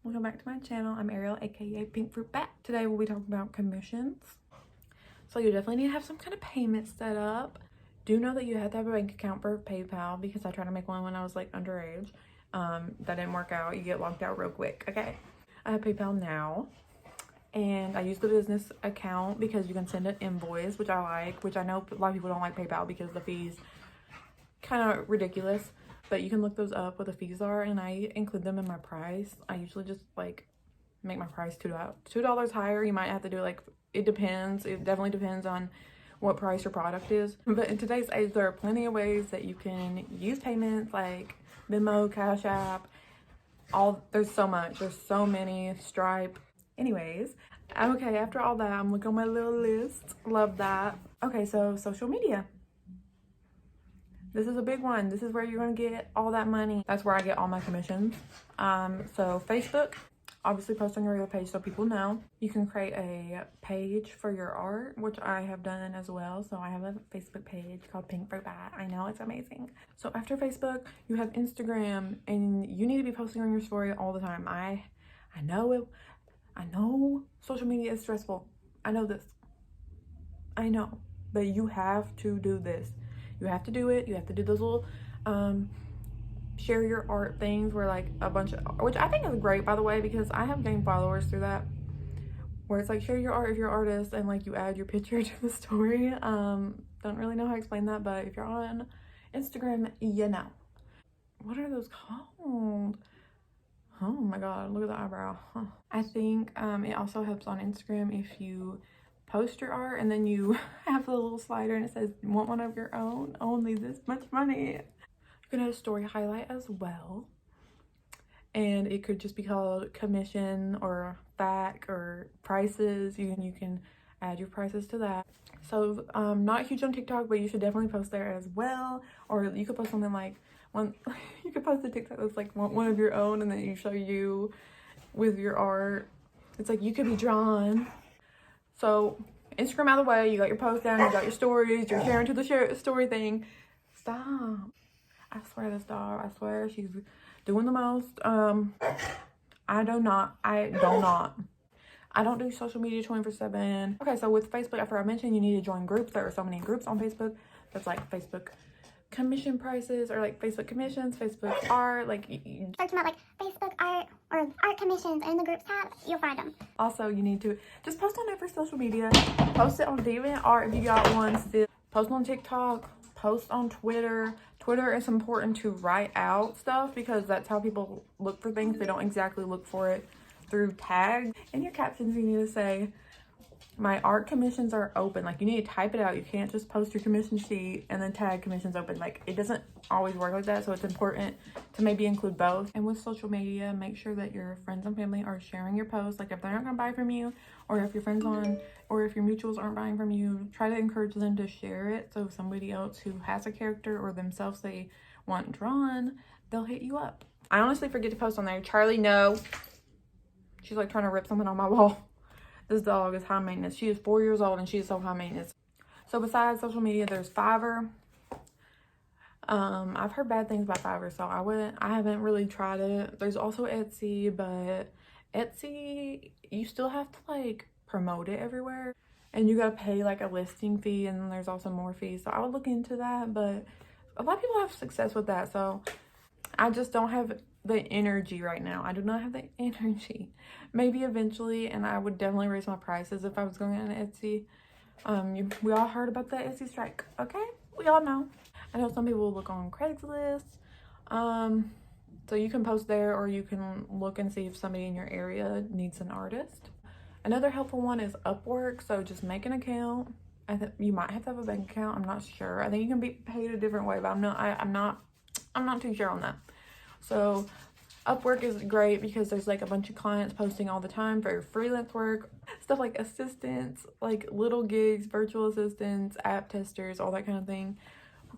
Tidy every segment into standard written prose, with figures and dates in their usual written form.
Welcome back to my channel. I'm Ariel, aka PinkFruitbat. Today we'll be talking about commissions. So you definitely need to have some kind of payment set up. Do know that you have to have a bank account for PayPal because I tried to make one when I was like underage. That didn't work out. You get locked out real quick. Okay, I have PayPal now, and I use the business account because you can send an invoice, which I like. Which I know a lot of people don't like PayPal because the fees kind of ridiculous. But you can look those up what the fees are, and I include them in my price. I usually just like make my price $2 higher. You might have to do like, it depends. It definitely depends on what price your product is. But in today's age, there are plenty of ways that you can use payments like Venmo, Cash App. There's so much. There's so many. Stripe. Anyways, okay, after all that, I'm looking on my little list. Love that. Okay, so social media. This is a big one. This is where you're going to get all that money. That's where I get all my commissions. So Facebook, obviously post on your real page so people know. You can create a page for your art, which I have done as well. So I have a Facebook page called PinkFruitbat. I know, it's amazing. So after Facebook, you have Instagram, and you need to be posting on your story all the time. I know social media is stressful. I know this. I know, but you have to do this. You have to do it. You have to do those little share your art things where like a bunch of, which I think is great, by the way, because I have gained followers through that, where it's like share your art if you're an artist, and like you add your picture to the story. Don't really know how to explain that, but if you're on Instagram, you know. What are those called? Oh my god, look at the eyebrow. Huh. I think it also helps on Instagram if you post your art and then you have a little slider and it says you want one of your own, only this much money. You can have a story highlight as well, and it could just be called commission or FAQ or prices. You can add your prices to that. So not huge on TikTok, but you should definitely post there as well. Or you could post something like you could post a TikTok that's like one of your own, and then you show you with your art. It's like you could be drawn. So Instagram out of the way, you got your post down, you got your stories, you're sharing to the story thing. Stop. I swear this dog, I swear she's doing the most. I don't do social media 24/7. Okay, so with Facebook, after I mentioned you need to join groups. There are so many groups on Facebook. That's like Facebook commission prices, or like Facebook commissions, Facebook art, like search them up like Facebook art or art commissions, and in the groups tab you'll find them. Also, you need to just post on every social media. Post it on DeviantArt if you got one still. Post on TikTok, post on Twitter. Twitter is important to write out stuff because that's how people look for things. They don't exactly look for it through tags. In your captions, you need to say, my art commissions are open. Like, you need to type it out. You can't just post your commission sheet and then tag commissions open. Like, it doesn't always work like that. So it's important to maybe include both. And with social media, make sure that your friends and family are sharing your posts. Like, if they're not gonna buy from you, or if your friends or if your mutuals aren't buying from you, try to encourage them to share it. So if somebody else who has a character or themselves they want drawn, they'll hit you up. I honestly forget to post on there. Charlie, no. She's like trying to rip something on my wall. This dog is high maintenance. She is 4 years old and she is so high maintenance. So besides social media, there's Fiverr. I've heard bad things about Fiverr, so I haven't really tried it. There's also Etsy, but Etsy, you still have to like promote it everywhere, and you gotta pay like a listing fee, and then there's also more fees. So I would look into that, but a lot of people have success with that. So I just don't have the energy right now. I do not have the energy. Maybe eventually, and I would definitely raise my prices if I was going on Etsy. We all heard about the Etsy strike, okay? We all know. I know some people look on Craigslist. So you can post there, or you can look and see if somebody in your area needs an artist. Another helpful one is Upwork. So just make an account. You might have to have a bank account. I'm not sure. I think you can be paid a different way, but I'm not too sure on that. So Upwork is great because there's like a bunch of clients posting all the time for freelance work, stuff like assistants, like little gigs, virtual assistants, app testers, all that kind of thing.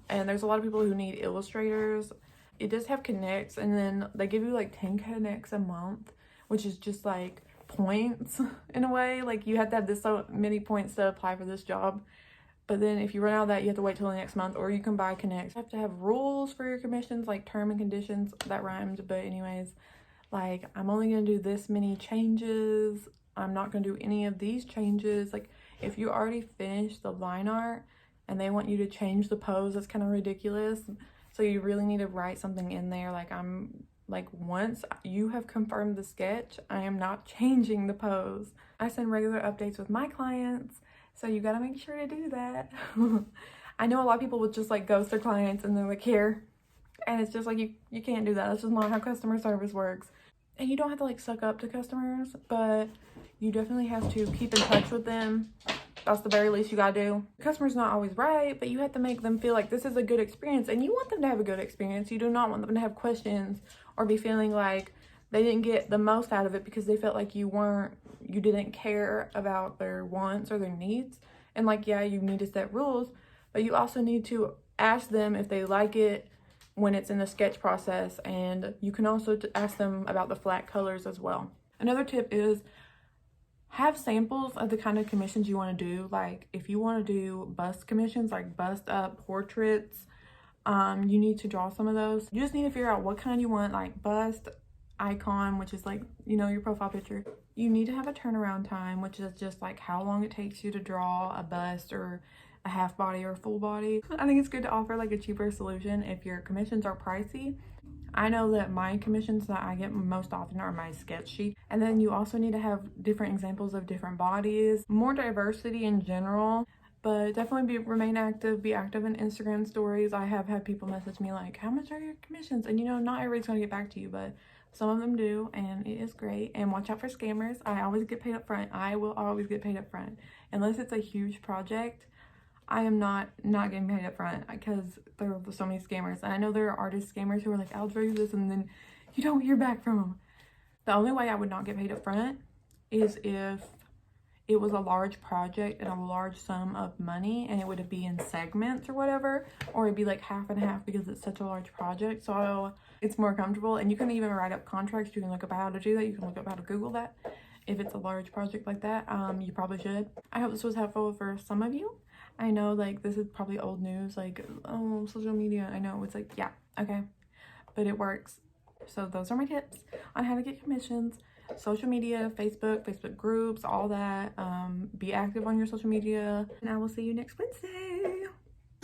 And there's a lot of people who need illustrators. It does have connects, and then they give you like 10 connects a month, which is just like points in a way. Like, you have to have this so many points to apply for this job. But then if you run out of that, you have to wait till the next month, or you can buy connects. You have to have rules for your commissions, like term and conditions. That rhymed, but anyways, Like, I'm only going to do this many changes. I'm not going to do any of these changes. Like, if you already finished the line art and they want you to change the pose, that's kind of ridiculous. So you really need to write something in there. Like, once you have confirmed the sketch, I am not changing the pose. I send regular updates with my clients, so you gotta make sure to do that. I know a lot of people would just like ghost their clients and they're like, here. And it's just like, you can't do that. That's just not how customer service works. And you don't have to like suck up to customers, but you definitely have to keep in touch with them. That's the very least you gotta do. The customer's not always right, but you have to make them feel like this is a good experience, and you want them to have a good experience. You do not want them to have questions or be feeling like they didn't get the most out of it because they felt like you didn't care about their wants or their needs. And like, yeah, you need to set rules, but you also need to ask them if they like it when it's in the sketch process, and you can also ask them about the flat colors as well. Another tip is have samples of the kind of commissions you want to do. Like, if you want to do bust commissions, like bust up portraits, you need to draw some of those. You just need to figure out what kind you want, like bust, icon, which is like, you know, your profile picture. You need to have a turnaround time, which is just like how long it takes you to draw a bust or a half body or full body. I think it's good to offer like a cheaper solution if your commissions are pricey. I know that my commissions that I get most often are my sketch sheet. And then you also need to have different examples of different bodies, more diversity in general. But definitely remain active, be active in Instagram stories. I have had people message me like, how much are your commissions? And you know, not everybody's gonna get back to you, but some of them do, and it is great. And watch out for scammers. I always get paid up front. I will always get paid up front. Unless it's a huge project, I am not getting paid up front because there are so many scammers. And I know there are artist scammers who are like, I'll draw you this, and then you don't hear back from them. The only way I would not get paid up front is if it was a large project and a large sum of money, and it would be in segments or whatever, or it'd be like half and half because it's such a large project. So it's more comfortable, and you can even write up contracts. You can look up how to do that. You can look up how to Google that. If it's a large project like that, you probably should. I hope this was helpful for some of you. I know like this is probably old news, like, oh, social media. I know it's like, yeah, okay, but it works. So those are my tips on how to get commissions. Social media, Facebook groups, all that. Be active on your social media, and I will see you next Wednesday.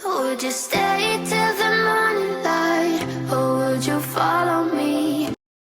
Would you stay till the morning light, or would you follow me?